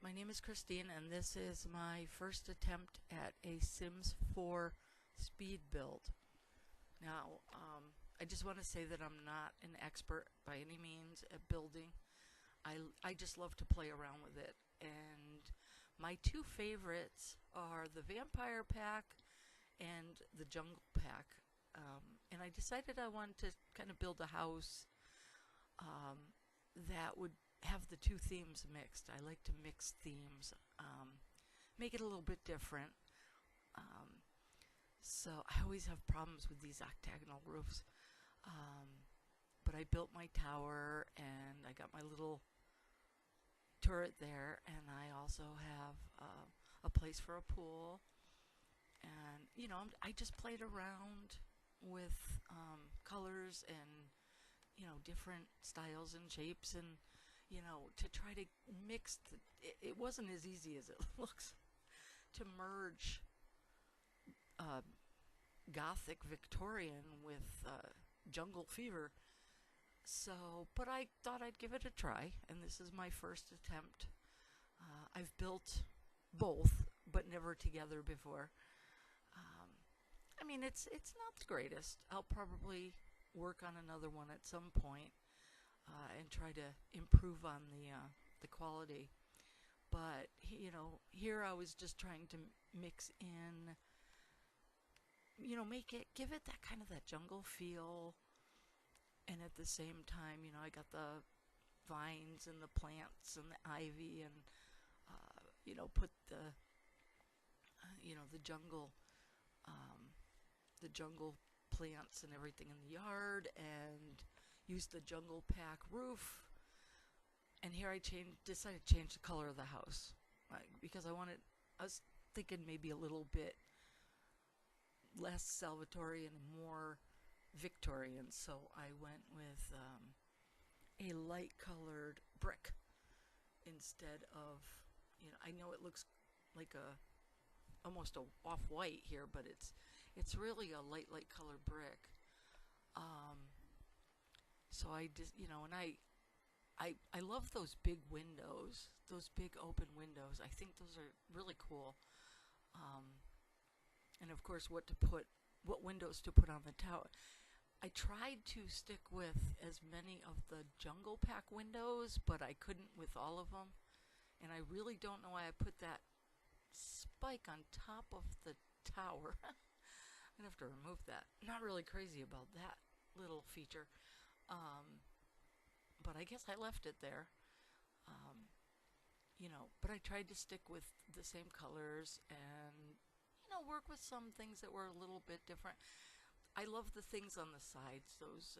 My name is Christine, and this is my first attempt at a Sims 4 speed build. Now, I just want to say that I'm not an expert by any means at building. I just love to play around with it, and my two favorites are the Vampire Pack and the Jungle Pack. And I decided I wanted to kind of build a house that would have the two themes mixed. I like to mix themes, make it a little bit different. So I always have problems with these octagonal roofs. But I built my tower and I got my little turret there, and I also have a place for a pool. And you know, I just played around with colors and different styles and shapes, and to try to mix it wasn't as easy as it looks to merge Gothic Victorian with jungle fever. So, but I thought I'd give it a try, and this is my first attempt. I've built both, but never together before. I mean, it's not the greatest. I'll probably work on another one at some point and try to improve on the quality. But here I was just trying to mix in, give it that kind of that jungle feel, and at the same time, I got the vines and the plants and the ivy, and put the jungle plants and everything in the yard, and use the jungle pack roof. And here I decided to change the color of the house, because I was thinking maybe a little bit less Salvatorian and more Victorian, so I went with a light colored brick instead of, I know it looks like almost a off-white here, but it's really a light colored brick. So I just, and I love those big windows, those big open windows. I think those are really cool. And of course, what windows to put on the tower. I tried to stick with as many of the jungle pack windows, but I couldn't with all of them. And I really don't know why I put that spike on top of the tower. I'm gonna have to remove that. Not really crazy about that little feature. But I guess I left it there. But I tried to stick with the same colors and, work with some things that were a little bit different. I love the things on the sides, those,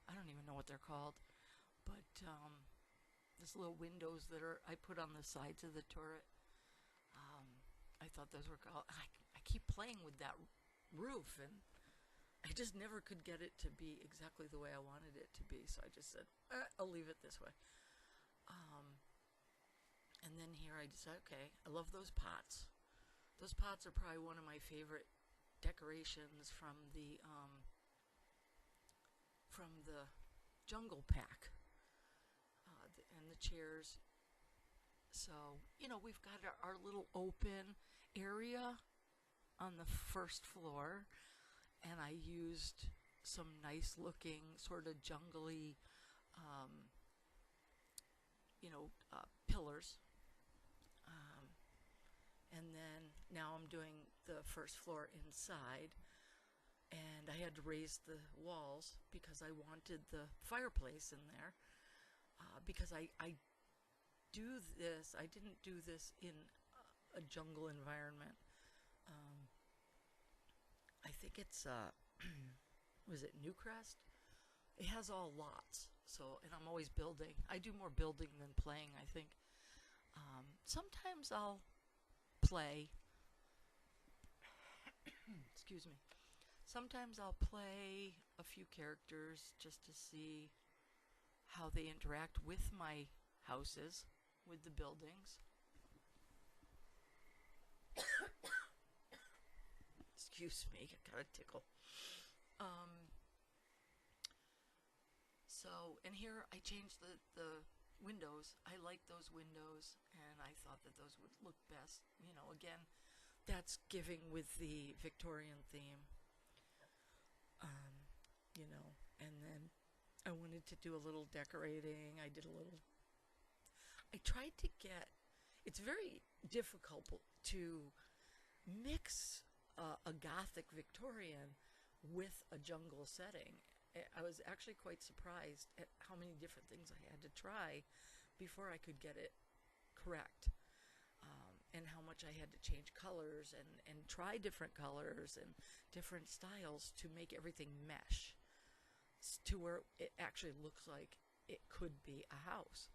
I don't even know what they're called, but those little windows that I put on the sides of the turret. I thought those were cool. I keep playing with that roof, and I just never could get it to be exactly the way I wanted it to be, so I just said, I'll leave it this way. And then here I decided, okay, I love those pots. Those pots are probably one of my favorite decorations from the jungle pack, and the chairs. So we've got our little open area on the first floor, and I used some nice looking sort of jungly pillars. And then now I'm doing the first floor inside, and I had to raise the walls because I wanted the fireplace in there, because I didn't do this in a jungle environment. I think it's was it Newcrest? It has all lots, so, and I'm always building. I do more building than playing, I think. Sometimes I'll play. Excuse me. Sometimes I'll play a few characters just to see how they interact with my houses, with the buildings. Excuse me, I got a tickle. So, and here I changed the windows. I like those windows, and I thought that those would look best. Again, that's giving with the Victorian theme. Um, and then I wanted to do a little decorating. I tried to get, it's very difficult to mix a Gothic Victorian with a jungle setting. I was actually quite surprised at how many different things I had to try before I could get it correct. And how much I had to change colors and try different colors and different styles to make everything mesh to where it actually looks like it could be a house.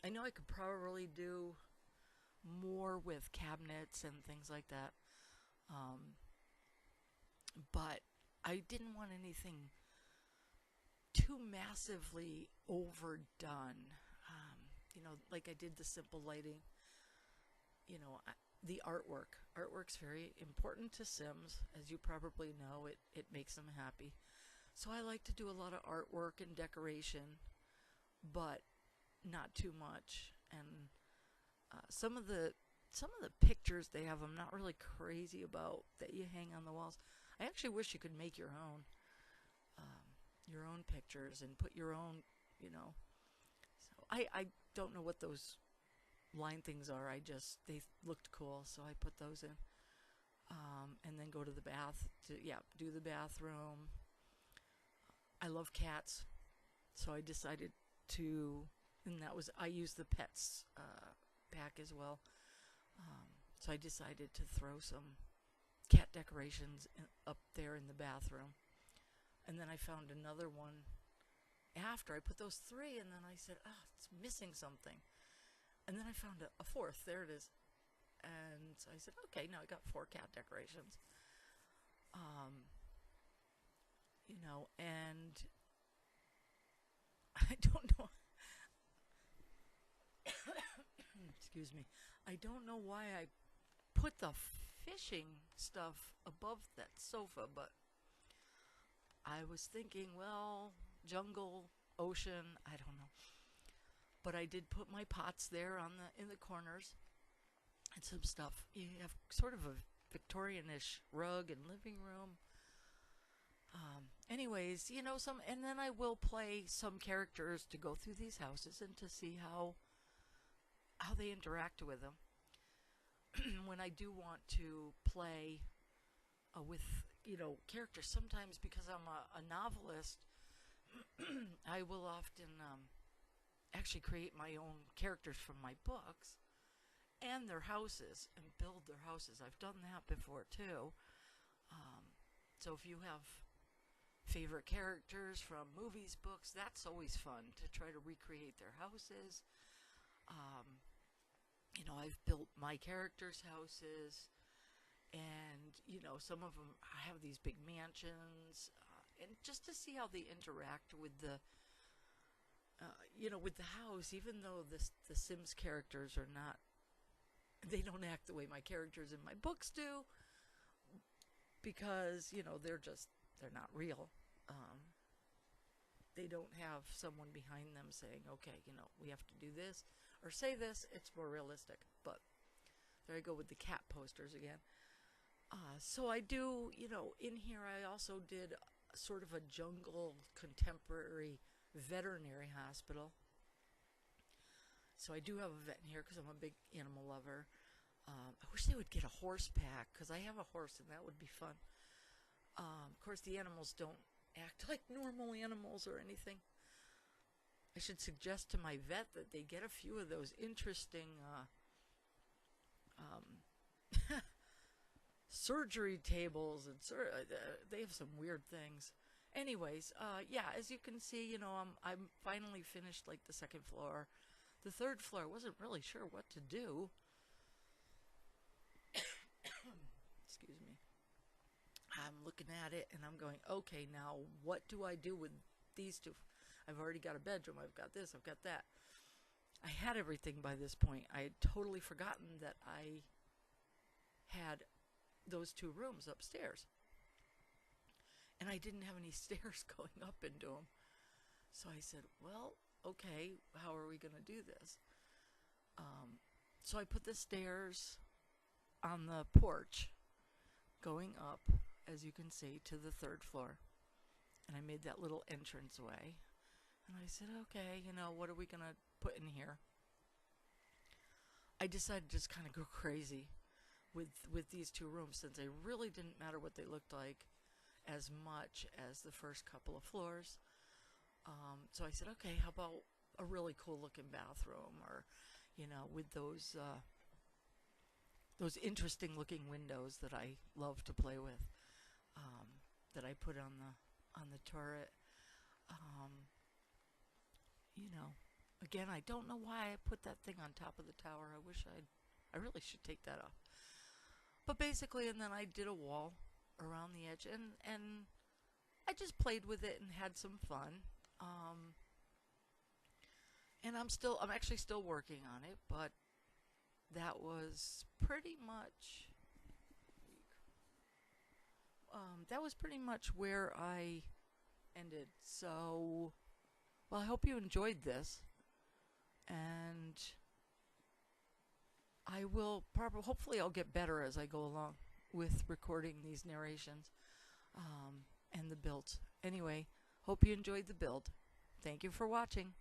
I know I could probably do more with cabinets and things like that, but I didn't want anything too massively overdone. Like I did the simple lighting. The artwork. Artwork's very important to Sims, as you probably know. It makes them happy. So I like to do a lot of artwork and decoration, but not too much. And some of the pictures they have, I'm not really crazy about that you hang on the walls. I actually wish you could make your own pictures and put your own. So I don't know what those line things are. They looked cool, so I put those in. And then go to the do the bathroom. I love cats, so I decided to, and I used the pets pack as well. So I decided to throw some cat decorations up there in the bathroom. And then I found another one after I put those 3, and then I said, it's missing something. And then I found a 4th. There it is. And so I said, okay, now I got 4 cat decorations. And I don't know. Excuse me. I don't know why I put the fishing stuff above that sofa, but I was thinking, well, jungle, ocean, I don't know. But I did put my pots there in the corners and some stuff. You have sort of a Victorian-ish rug and living room. Anyways, and then I will play some characters to go through these houses and to see how they interact with them. When I do want to play with, characters, sometimes because I'm a novelist, I will often actually create my own characters from my books and their houses and build their houses. I've done that before too. So if you have favorite characters from movies, books, that's always fun to try to recreate their houses. I've built my characters' houses, and some of them have these big mansions, and just to see how they interact with the with the house. Even though the Sims characters are not, they don't act the way my characters in my books do, because they're not real. They don't have someone behind them saying, okay, we have to do this or say this. It's more realistic. But there I go with the cat posters again. So I do, in here I also did sort of a jungle contemporary veterinary hospital. So I do have a vet in here because I'm a big animal lover. I wish they would get a horse pack, because I have a horse and that would be fun. Of course, the animals don't act like normal animals or anything. I should suggest to my vet that they get a few of those interesting surgery tables, and they have some weird things. Anyways, as you can see, I'm finally finished like the 2nd floor. The 3rd floor, I wasn't really sure what to do. Excuse me. I'm looking at it and I'm going, okay, now what do I do with these 2? I've already got a bedroom, I've got this, I've got that. I had everything by this point. I had totally forgotten that I had those 2 rooms upstairs. And I didn't have any stairs going up into them. So I said, well, okay, how are we going to do this? So I put the stairs on the porch going up, as you can see, to the third floor. And I made that little entranceway. And I said, okay, what are we going to put in here? I decided to just kind of go crazy with these two rooms, since they really didn't matter what they looked like as much as the first couple of floors. So I said, okay, how about a really cool looking bathroom, or, with those interesting looking windows that I love to play with, that I put on the turret. Again, I don't know why I put that thing on top of the tower. I really should take that off. But basically, and then I did a wall around the edge, and I just played with it and had some fun. And I'm actually still working on it, but that was pretty much where I ended. So, well, I hope you enjoyed this, and I will hopefully I'll get better as I go along with recording these narrations, and the builds. Anyway, hope you enjoyed the build. Thank you for watching.